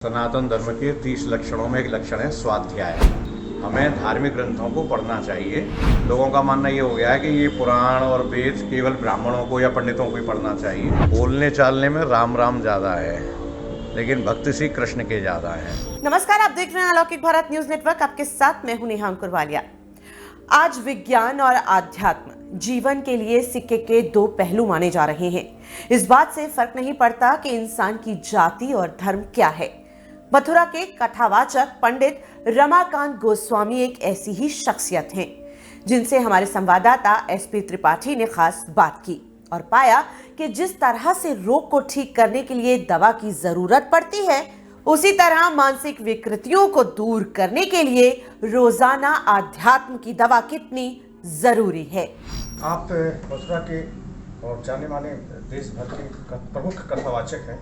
सनातन धर्म के 30 लक्षणों में एक लक्षण है स्वाध्याय। हमें धार्मिक ग्रंथों को पढ़ना चाहिए। लोगों का मानना ये हो गया है कि ये पुराण और वेद केवल ब्राह्मणों को या पंडितों को ही पढ़ना चाहिए। बोलने चालने में राम राम ज़्यादा है, लेकिन भक्ति श्री कृष्ण के ज़्यादा है। नमस्कार, आप देख रहे हैं अलौकिक भारत न्यूज नेटवर्क। आपके साथ मैं हूं नेहा अंकुरवालिया। आज विज्ञान और आध्यात्म जीवन के लिए सिक्के के दो पहलू माने जा रहे हैं। इस बात से फर्क नहीं पड़ता कि इंसान की जाति और धर्म क्या है। मथुरा के कथावाचक पंडित रमाकांत गोस्वामी एक ऐसी ही शख्सियत हैं, जिनसे हमारे संवाददाता एसपी त्रिपाठी ने खास बात की और पाया कि जिस तरह से रोग को ठीक करने के लिए दवा की जरूरत पड़ती है, उसी तरह मानसिक विकृतियों को दूर करने के लिए रोजाना आध्यात्म की दवा कितनी जरूरी है। आप मथुरा के और जाने माने देश भर के प्रमुख कथावाचक हैं,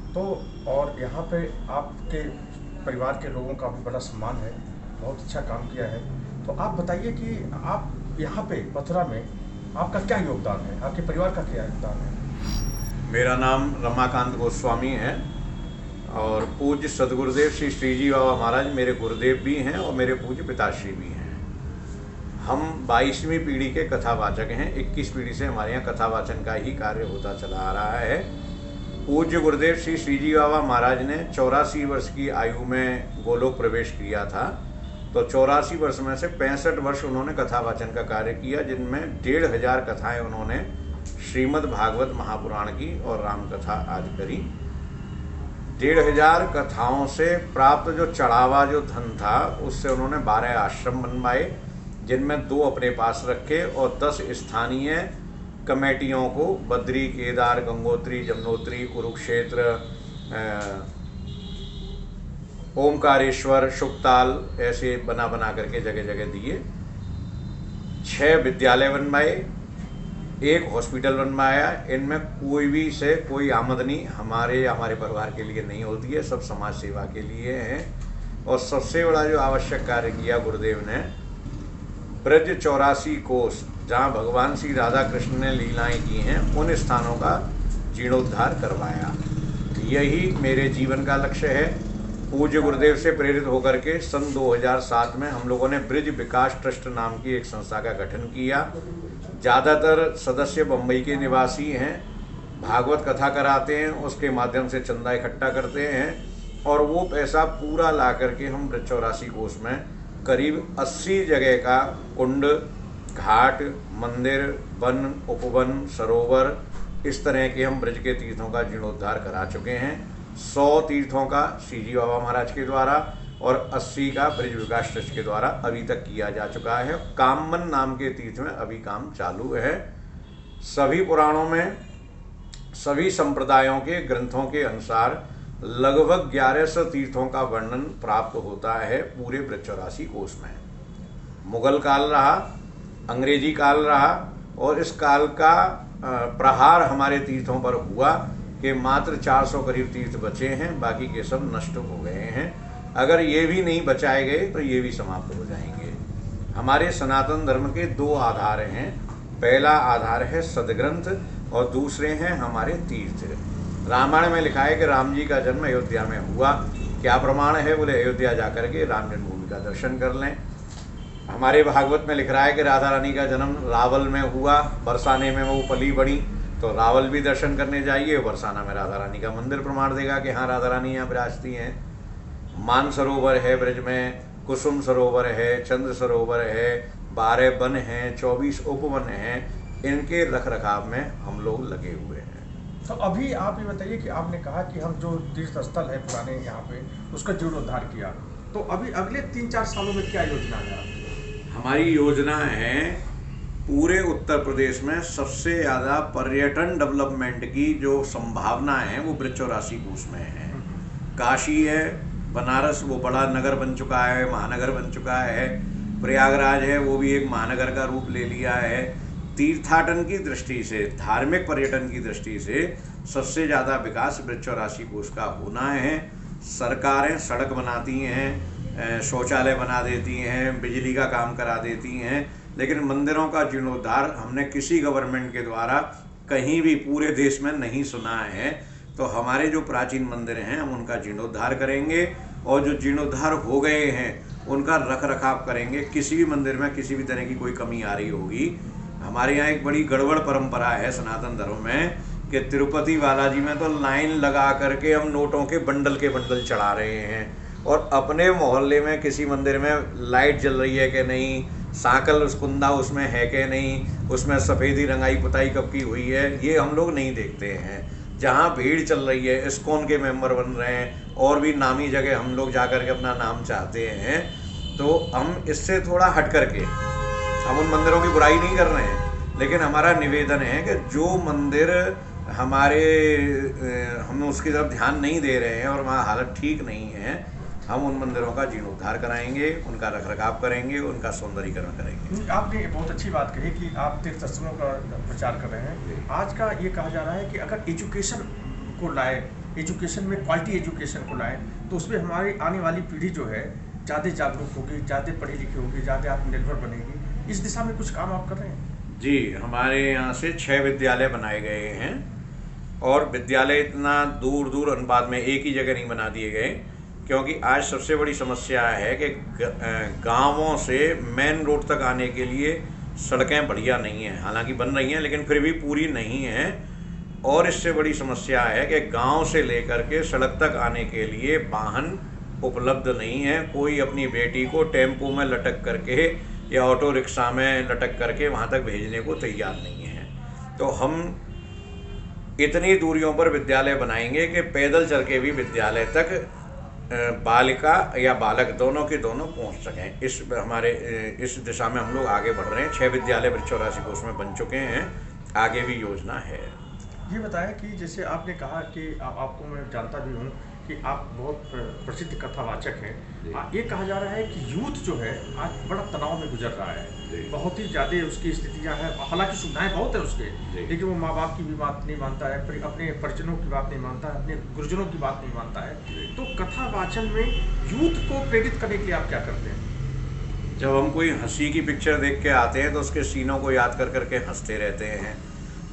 तो और यहाँ पे आपके परिवार के लोगों का भी बड़ा सम्मान है, बहुत अच्छा काम किया है। तो आप बताइए कि आप यहाँ पे मथुरा में आपका क्या योगदान है, आपके परिवार का क्या योगदान है? मेरा नाम रमाकांत गोस्वामी है और पूज्य सदगुरुदेव श्री श्रीजी बाबा महाराज मेरे गुरुदेव भी हैं और मेरे पूज्य पिताश्री भी हैं। हम 22वीं पीढ़ी के कथावाचक हैं। 21 पीढ़ी से हमारे यहाँ कथावाचन का ही कार्य होता चला आ रहा है। पूज्य गुरुदेव श्री श्रीजी बाबा महाराज ने 84 वर्ष की आयु में गोलोक प्रवेश किया था, तो 84 वर्ष में से 65 वर्ष उन्होंने कथावाचन का कार्य किया, जिनमें 1500 कथाएं उन्होंने श्रीमद् भागवत महापुराण की और राम कथा आदि करी। 1500 कथाओं से प्राप्त जो चढ़ावा जो धन था, उससे उन्होंने 12 आश्रम बनवाए, जिनमें 2 अपने पास रखे और 10 स्थानीय कमेटियों को बद्री, केदार, गंगोत्री, जमुनोत्री, कुरुक्षेत्र, ओमकारेश्वर, शुकताल ऐसे बना करके जगह जगह दिए। 6 विद्यालय बनवाए, 1 हॉस्पिटल बनवाया। इनमें कोई भी से कोई आमदनी हमारे परिवार के लिए नहीं होती है, सब समाज सेवा के लिए है। और सबसे बड़ा जो आवश्यक कार्य किया गुरुदेव ने, ब्रज 84 कोस जहाँ भगवान श्री राधा कृष्ण ने लीलाएं की हैं, उन स्थानों का जीर्णोद्धार करवाया। यही मेरे जीवन का लक्ष्य है। पूज्य गुरुदेव से प्रेरित होकर के सन 2007 में हम लोगों ने ब्रिज विकास ट्रस्ट नाम की एक संस्था का गठन किया। ज़्यादातर सदस्य बम्बई के निवासी हैं, भागवत कथा कराते हैं, उसके माध्यम से चंदा इकट्ठा करते हैं और वो पैसा पूरा ला करके हम ब्रज 84 कोस में करीब 80 जगह का कुंड, घाट, मंदिर, वन, उपवन, सरोवर, इस तरह के हम ब्रज के तीर्थों का जीर्णोद्धार करा चुके हैं। 100 तीर्थों का श्रीजी बाबा महाराज के द्वारा और 80 का ब्रज विकास ट्रस्ट के द्वारा अभी तक किया जा चुका है। कामन नाम के तीर्थ में अभी काम चालू है। सभी पुराणों में सभी संप्रदायों के ग्रंथों के अनुसार लगभग 1100 तीर्थों का वर्णन प्राप्त होता है पूरे ब्रज 84 कोस में। मुगल काल रहा, अंग्रेजी काल रहा और इस काल का प्रहार हमारे तीर्थों पर हुआ कि मात्र 400 करीब तीर्थ बचे हैं, बाकी के सब नष्ट हो गए हैं। अगर ये भी नहीं बचाए गए तो ये भी समाप्त हो जाएंगे। हमारे सनातन धर्म के 2 आधार हैं। पहला आधार है सदग्रंथ और दूसरे हैं हमारे तीर्थ। रामायण में लिखा है कि राम जी का जन्म अयोध्या में हुआ। क्या प्रमाण है? बोले अयोध्या जाकर के राम जन्मभूमि का दर्शन कर लें। हमारे भागवत में लिख रहा है कि राधा रानी का जन्म रावल में हुआ, बरसाने में वो पली बड़ी, तो रावल भी दर्शन करने जाइए। बरसाना में राधा रानी का मंदिर प्रमाण देगा कि हाँ राधा रानी यहाँ विराजती हैं। मान सरोवर है ब्रज में, कुसुम सरोवर है, चंद्र सरोवर है, 12 वन हैं, 24 उपवन हैं। इनके रख रखाव में हम लोग लगे हुए हैं। तो अभी आप ये बताइए कि आपने कहा कि हम जो तीर्थ स्थल है पुराने यहाँ पे, उसका जीर्णोद्धार किया, तो अभी अगले 3-4 सालों में क्या योजना है आपकी? हमारी योजना है पूरे उत्तर प्रदेश में सबसे ज़्यादा पर्यटन डेवलपमेंट की जो संभावना है वो ब्रज 84 कोस में है। काशी है, बनारस वो बड़ा नगर बन चुका है, महानगर बन चुका है। प्रयागराज है, वो भी एक महानगर का रूप ले लिया है। तीर्थाटन की दृष्टि से, धार्मिक पर्यटन की दृष्टि से सबसे ज़्यादा विकास ब्रज 84 कोस का होना है। सरकारें सड़क बनाती हैं, शौचालय बना देती हैं, बिजली का काम करा देती हैं, लेकिन मंदिरों का जीर्णोद्धार हमने किसी गवर्नमेंट के द्वारा कहीं भी पूरे देश में नहीं सुना है। तो हमारे जो प्राचीन मंदिर हैं हम उनका जीर्णोद्धार करेंगे और जो जीर्णोद्धार हो गए हैं उनका रख रखाव करेंगे। किसी भी मंदिर में किसी भी तरह की कोई कमी आ रही होगी, हमारे यहाँ एक बड़ी गड़बड़ परंपरा है सनातन धर्म में कि तिरुपति बालाजी में तो लाइन लगा करके हम नोटों के बंडल चढ़ा रहे हैं और अपने मोहल्ले में किसी मंदिर में लाइट जल रही है कि नहीं, सांकल उसकुंदा उसमें है कि नहीं, उसमें सफ़ेदी रंगाई पुताई कब की हुई है, ये हम लोग नहीं देखते हैं। जहाँ भीड़ चल रही है, इस्कॉन के मेंबर बन रहे हैं और भी नामी जगह हम लोग जा कर के अपना नाम चाहते हैं, तो हम इससे थोड़ा हट करके, हम उन मंदिरों की बुराई नहीं कर रहे हैं, लेकिन हमारा निवेदन है कि जो मंदिर हमारे हम उसकी तरफ ध्यान नहीं दे रहे हैं और वहाँ हालत ठीक नहीं है, हम उन मंदिरों का जीर्णोद्धार कराएंगे, उनका रखरखाव करेंगे, उनका सौंदर्यीकरण करेंगे। आपने बहुत अच्छी बात कही कि आप तीर्थ स्थलों का प्रचार कर रहे हैं। आज का ये कहा जा रहा है कि अगर एजुकेशन को लाए, एजुकेशन में क्वालिटी एजुकेशन को लाए, तो उसमें हमारी आने वाली पीढ़ी जो है ज़्यादा जागरूक होगी, ज़्यादा पढ़ी लिखी होगी, ज़्यादा आत्मनिर्भर बनेगी। इस दिशा में कुछ काम आप कर रहे हैं? जी, हमारे यहाँ से 6 विद्यालय बनाए गए हैं और विद्यालय इतना दूर दूर अनुपात में एक ही जगह नहीं बना दिए गए, क्योंकि आज सबसे बड़ी समस्या है कि गांवों से मेन रोड तक आने के लिए सड़कें बढ़िया नहीं हैं। हालांकि बन रही हैं लेकिन फिर भी पूरी नहीं हैं। और इससे बड़ी समस्या है कि गांव से लेकर के सड़क तक आने के लिए वाहन उपलब्ध नहीं है। कोई अपनी बेटी को टेम्पो में लटक करके या ऑटो रिक्शा में लटक करके वहाँ तक भेजने को तैयार नहीं है। तो हम इतनी दूरियों पर विद्यालय बनाएंगे कि पैदल चल के भी विद्यालय तक बालिका या बालक दोनों के दोनों पहुंच सकें। इस दिशा में हम लोग आगे बढ़ रहे हैं। 6 विद्यालय वृक्षोराशि कोष में बन चुके हैं, आगे भी योजना है। ये बताएं कि जैसे आपने कहा कि आपको मैं जानता भी हूँ कि आप बहुत प्रसिद्ध कथावाचक हैं। ये कहा जा रहा है कि यूथ जो है आज बड़ा तनाव में गुजर रहा है, बहुत ही ज़्यादा उसकी स्थितियाँ हैं। हालांकि सुविधाएं बहुत है उसके, लेकिन वो माँ बाप की भी बात नहीं मानता है, फिर अपने परिजनों की बात नहीं मानता है, अपने गुरुजनों की बात नहीं मानता है। तो कथावाचन में यूथ को प्रेरित करने के लिए आप क्या करते हैं? जब हम कोई हंसी की पिक्चर देख के आते हैं तो उसके सीनों को याद कर करके हंसते रहते हैं।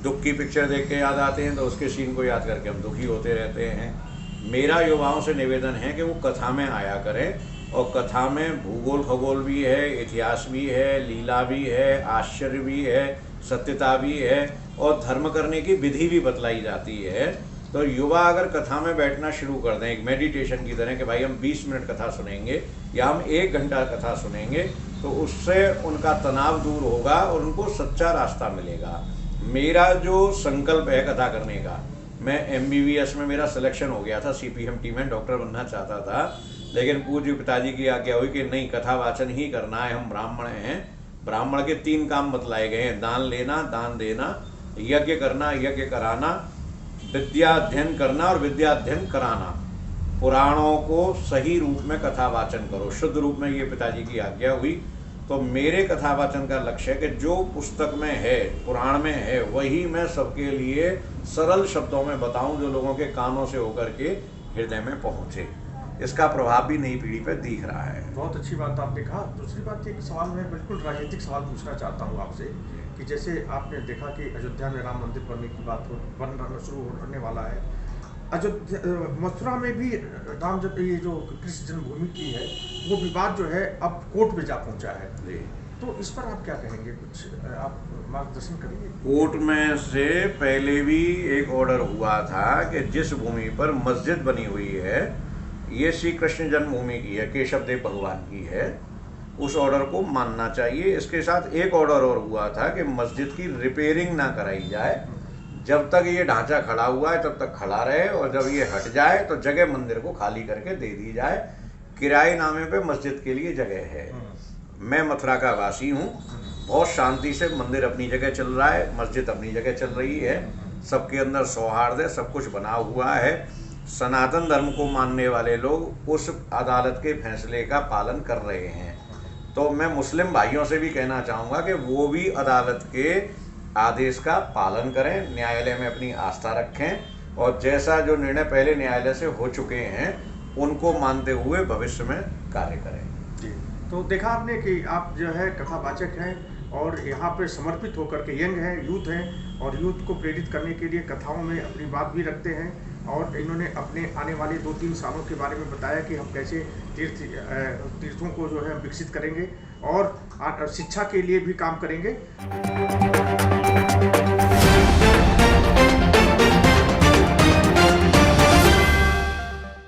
दुख की पिक्चर देख के याद आते हैं तो उसके सीन को याद करके हम दुखी होते रहते हैं। मेरा युवाओं से निवेदन है कि वो कथा में आया करें, और कथा में भूगोल खगोल भी है, इतिहास भी है, लीला भी है, आश्चर्य भी है, सत्यता भी है और धर्म करने की विधि भी बतलाई जाती है। तो युवा अगर कथा में बैठना शुरू कर दें एक मेडिटेशन की तरह कि भाई हम 20 मिनट कथा सुनेंगे या हम 1 घंटा कथा सुनेंगे, तो उससे उनका तनाव दूर होगा और उनको सच्चा रास्ता मिलेगा। मेरा जो संकल्प है कथा करने का, मैं MBBS में मेरा सिलेक्शन हो गया था, CPMT में डॉक्टर बनना चाहता था, लेकिन पूज्य पिताजी की आज्ञा हुई कि नहीं, कथा वाचन ही करना है, हम ब्राह्मण हैं। ब्राह्मण के 3 काम बतलाए गए हैं: दान लेना, दान देना, यज्ञ करना, यज्ञ कराना, विद्या अध्ययन करना और विद्या अध्ययन कराना। पुराणों को सही रूप में कथा वाचन करो, शुद्ध रूप में, ये पिताजी की आज्ञा हुई। तो मेरे कथावाचन का लक्ष्य है कि जो पुस्तक में है, पुराण में है, वही मैं सबके लिए सरल शब्दों में बताऊं, जो लोगों के कानों से होकर के हृदय में पहुंचे। इसका प्रभाव भी नई पीढ़ी पर दिख रहा है। बहुत अच्छी बात आपने कहा। दूसरी बात, एक सवाल मैं बिल्कुल राजनीतिक सवाल पूछना चाहता हूँ आपसे कि जैसे आपने देखा कि अयोध्या में राम मंदिर बनने की बात बनना शुरू होने वाला है। अयोध्या, मथुरा में भी राम, जब ये जो कृष्ण जन्मभूमि की है, वो विवाद जो है अब कोर्ट में जा पहुंचा है। तो इस पर आप क्या कहेंगे? कुछ आप मार्गदर्शन करिए। कोर्ट में से पहले भी एक ऑर्डर हुआ था कि जिस भूमि पर मस्जिद बनी हुई है, ये श्री कृष्ण जन्मभूमि की है, केशव देव भगवान की है, उस ऑर्डर को मानना चाहिए। इसके साथ एक ऑर्डर और हुआ था कि मस्जिद की रिपेयरिंग ना कराई जाए, जब तक ये ढांचा खड़ा हुआ है तब तक खड़ा रहे, और जब ये हट जाए तो जगह मंदिर को खाली करके दे दी जाए। किराए नामे पे मस्जिद के लिए जगह है। मैं मथुरा का वासी हूँ, बहुत शांति से मंदिर अपनी जगह चल रहा है, मस्जिद अपनी जगह चल रही है, सबके अंदर सौहार्द है, सब कुछ बना हुआ है। सनातन धर्म को मानने वाले लोग उस अदालत के फैसले का पालन कर रहे हैं। तो मैं मुस्लिम भाइयों से भी कहना चाहूँगा कि वो भी अदालत के आदेश का पालन करें, न्यायालय में अपनी आस्था रखें और जैसा जो निर्णय पहले न्यायालय से हो चुके हैं उनको मानते हुए भविष्य में कार्य करें। जी, तो देखा आपने कि आप जो है कथावाचक हैं और यहाँ पे समर्पित होकर के यंग हैं, यूथ हैं, और यूथ को प्रेरित करने के लिए कथाओं में अपनी बात भी रखते हैं और इन्होंने अपने आने वाले 2-3 सालों के बारे में बताया कि हम कैसे तीर्थों को जो है विकसित करेंगे और शिक्षा के लिए भी काम करेंगे।